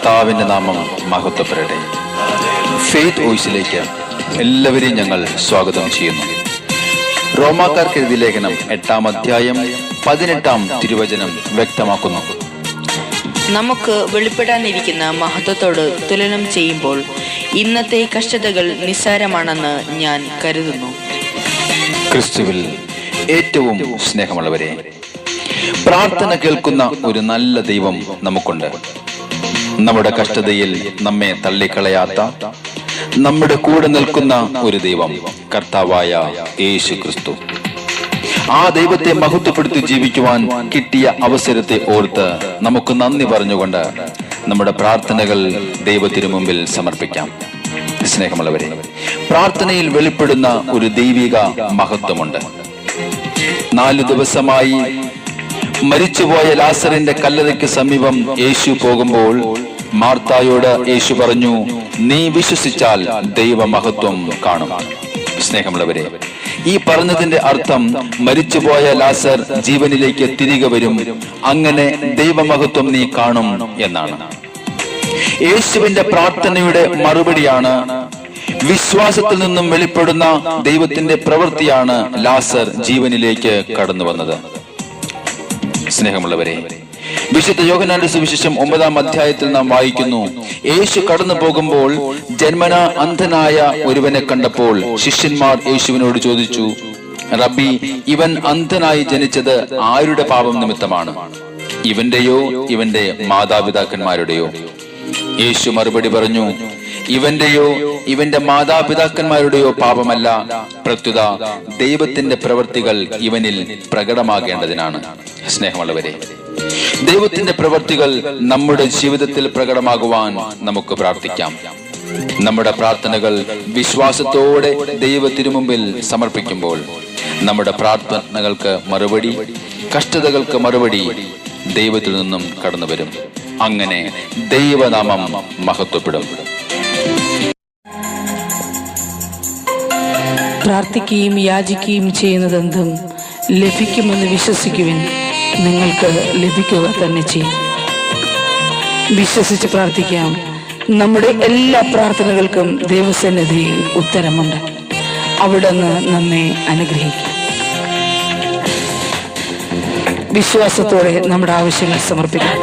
കർത്താവിൻ്റെ നാമം മഹത്വപ്പെടട്ടെ. ഫെയ്ത്ത് വോയിസിലേക്ക് എല്ലാവരെയും ഞങ്ങൾ സ്വാഗതം ചെയ്യുന്നു. റോമാക്കാർക്ക് എഴുതിയ ലേഖനം 8-ാം അധ്യായം 18-ാം തിരുവചനം വ്യക്തമാക്കുന്നു: നമുക്ക് വെളിപ്പെടാനിരിക്കുന്ന മഹത്വത്തോട് തുലനം ചെയ്യുമ്പോൾ ഇന്നത്തെ കഷ്ടതകൾ നിസ്സാരമാണെന്ന് ഞാൻ കരുതുന്നു. ക്രിസ്തുവിൽ ഏറ്റവും സ്നേഹമുള്ളവരെ, പ്രാർത്ഥന കേൾക്കുന്ന ഒരു നല്ല ദൈവം നമുക്കുണ്ട്. നമ്മുടെ കഷ്ടതയിൽ നമ്മെ തള്ളിക്കളയാത്ത, നമ്മുടെ കൂടെ നിൽക്കുന്ന ഒരു ദൈവം, കർത്താവായ യേശു ക്രിസ്തു. ആ ദൈവത്തെ മഹത്വപ്പെടുത്തി ജീവിക്കുവാൻ കിട്ടിയ അവസരത്തെ ഓർത്ത് നമുക്ക് നന്ദി പറഞ്ഞുകൊണ്ട് നമ്മുടെ പ്രാർത്ഥനകൾ ദൈവത്തിനു മുമ്പിൽ സമർപ്പിക്കാം. സ്നേഹമുള്ളവരെ, പ്രാർത്ഥനയിൽ വെളിപ്പെടുന്ന ഒരു ദൈവിക മഹത്വമുണ്ട്. 4 ദിവസമായി മരിച്ചുപോയ ലാസറിന്റെ കല്ലറയ്ക്ക് സമീപം യേശു പോകുമ്പോൾ മാർത്തായോട് യേശു പറഞ്ഞു, നീ വിശ്വസിച്ചാൽ ദൈവമഹത്വം കാണും. സ്നേഹമുള്ളവരെ, ഈ പറഞ്ഞതിന്റെ അർത്ഥം മരിച്ചുപോയ ലാസർ ജീവനിലേക്ക് തിരികെ വരും, അങ്ങനെ ദൈവമഹത്വം നീ കാണും എന്നാണ്. യേശുവിന്റെ പ്രാർത്ഥനയുടെ മറുപടിയാണ്, വിശ്വാസത്തിൽ നിന്നും വെളിപ്പെടുന്ന ദൈവത്തിന്റെ പ്രവൃത്തിയാണ് ലാസർ ജീവനിലേക്ക് കടന്നു വന്നത്. സ്നേഹമുള്ളവരെ, വിശുദ്ധ യോഹന്നാന്റെ സുവിശേഷം 9-ാം അധ്യായത്തിൽ നാം വായിക്കുന്നു, യേശു കടന്നു പോകുമ്പോൾ ജന്മനാ അന്ധനായ ഒരുവനെ കണ്ടപ്പോൾ ശിഷ്യന്മാർ യേശുവിനോട് ചോദിച്ചു, റബ്ബി, ഇവൻ അന്ധനായി ജനിച്ചത് ആരുടെ പാപം നിമിത്തമാണ്? ഇവന്റെയോ ഇവന്റെ മാതാപിതാക്കന്മാരുടെയോ? യേശു മറുപടി പറഞ്ഞു, ഇവന്റെയോ ഇവന്റെ മാതാപിതാക്കന്മാരുടെയോ പാപമല്ല, പ്രത്യുത ദൈവത്തിന്റെ പ്രവൃത്തികൾ ഇവനിൽ പ്രകടമാകേണ്ടതിനാണ്. സ്നേഹമുള്ളവരെ, ദൈവത്തിന്റെ പ്രവൃത്തികൾ നമ്മുടെ ജീവിതത്തിൽ പ്രകടമാകുവാൻ നമുക്ക് പ്രാർത്ഥിക്കാം. നമ്മുടെ പ്രാർത്ഥനകൾ വിശ്വാസത്തോടെ ദൈവത്തിനു മുമ്പിൽ സമർപ്പിക്കുമ്പോൾ നമ്മുടെ പ്രാർത്ഥനകൾക്ക് മറുപടി, കഷ്ടതകൾക്ക് മറുപടി ദൈവത്തിൽ നിന്നും കടന്നു വരും. അങ്ങനെ ദൈവനാമം മഹത്വപ്പെടും. പ്രാർത്ഥിക്കുകയും യാചിക്കുകയും ചെയ്യുന്നതെന്തും ലഭിക്കുമെന്ന് വിശ്വസിക്കുവിൻ, നിങ്ങൾക്ക് ലഭിക്കുക തന്നെ ചെയ്യും. വിശ്വസിച്ച് പ്രാർത്ഥിക്കാം. നമ്മുടെ എല്ലാ പ്രാർത്ഥനകൾക്കും ദൈവസന്നിധിയിൽ ഉത്തരമുണ്ട്. അവിടുന്ന് നമ്മെ അനുഗ്രഹിക്കും. വിശ്വാസത്തോടെ നമ്മുടെ ആവശ്യങ്ങൾ സമർപ്പിക്കാം.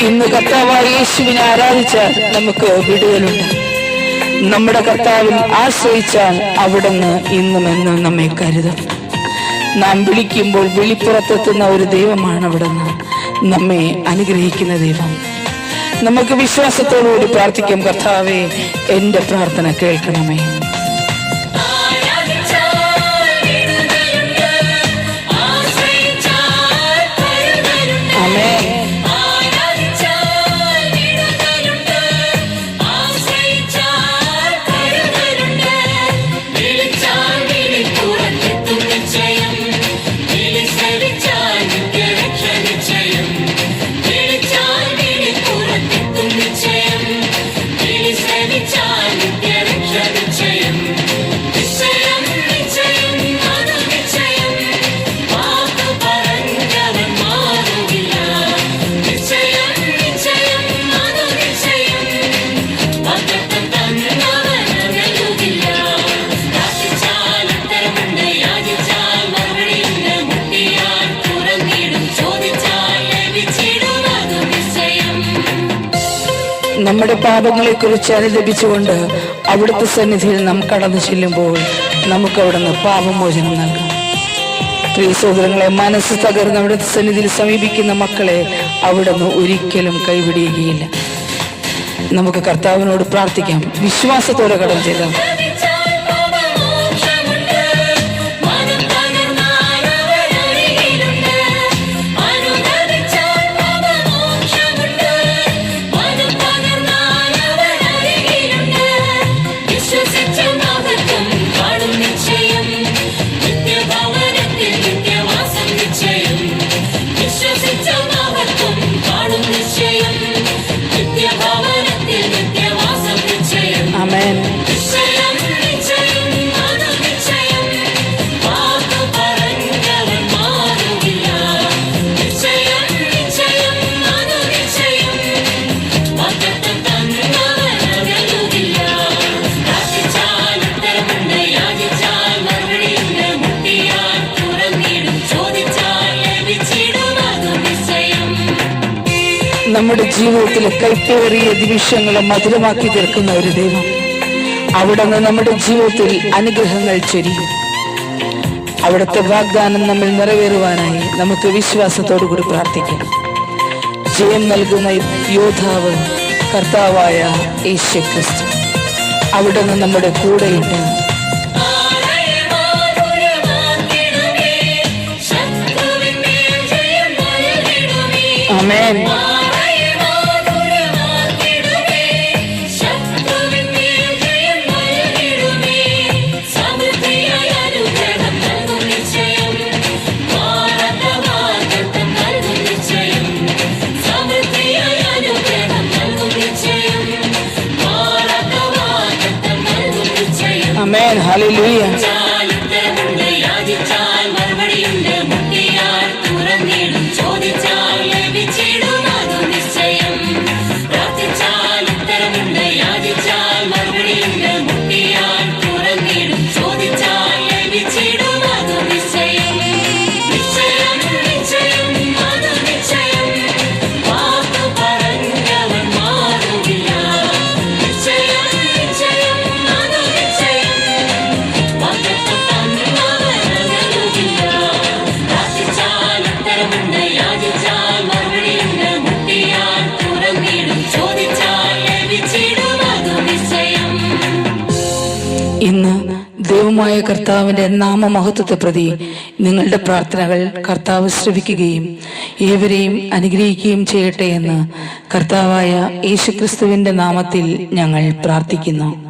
ഇന്ന് കർത്താവായ യേശുവിനെ ആരാധിച്ചാൽ നമുക്ക് വിടുതലുണ്ട്. നമ്മുടെ കർത്താവിൽ ആശ്രയിച്ചാൽ അവിടുന്ന് ഇന്നും എന്നും നമ്മെ കരുതും. നാം വിളിക്കുമ്പോൾ വിളിപ്പുറത്തെത്തുന്ന ഒരു ദൈവമാണ് അവിടുന്ന്, നമ്മെ അനുഗ്രഹിക്കുന്ന ദൈവം. നമുക്ക് വിശ്വാസത്തോടുകൂടി പ്രാർത്ഥിക്കാം. കർത്താവേ, എന്റെ പ്രാർത്ഥന കേൾക്കണമേ. നമ്മുടെ പാപങ്ങളെ കുറിച്ച് അനുദപിച്ചുകൊണ്ട് അവിടുത്തെ സന്നിധിയിൽ നാം കടന്നു ചെല്ലുമ്പോൾ നമുക്ക് അവിടുന്ന് പാപമോചനം നൽകാം. പ്രിയ സഹോദരങ്ങളെ, മനസ്സ് തകർന്ന് അവിടുത്തെ സന്നിധിയിൽ സമീപിക്കുന്ന മക്കളെ അവിടുന്ന് ഒരിക്കലും കൈവിടുകയില്ല. നമുക്ക് കർത്താവിനോട് പ്രാർത്ഥിക്കാം. വിശ്വാസത്തോടെ കടന്നു ചെല്ലാം. ആമേൻ. നമ്മുടെ ജീവിതത്തിലെ കൈപ്പേറിയ നിമിഷങ്ങളെ മധുരമാക്കി തീർക്കുന്ന ഒരു ദൈവം. അവിടുന്ന് നമ്മുടെ ജീവിതത്തിൽ അനുഗ്രഹങ്ങൾ ചൊരിയും. അവിടുത്തെ വാഗ്ദാനം നമ്മൾ നിറവേറുവാനായി നമുക്ക് വിശ്വാസത്തോടു കൂടി പ്രാർത്ഥിക്കാം. ജയം നൽകുന്ന യോദ്ധാവ് കർത്താവായ യേശു ക്രിസ്തു. അവിടുന്ന് നമ്മുടെ കൂടെയുണ്ട്. ആമേൻ. ആമേൻ. ഹല്ലേലൂയ. ഇന്ന് ദൈവമായ കർത്താവിന്റെ നാമമഹത്വത്തെ പ്രതി നിങ്ങളുടെ പ്രാർത്ഥനകൾ കർത്താവ് ശ്രവിക്കുകയും ഏവരെയും അനുഗ്രഹിക്കുകയും ചെയ്യട്ടെ എന്ന് കർത്താവായ യേശുക്രിസ്തുവിന്റെ നാമത്തിൽ ഞങ്ങൾ പ്രാർത്ഥിക്കുന്നു.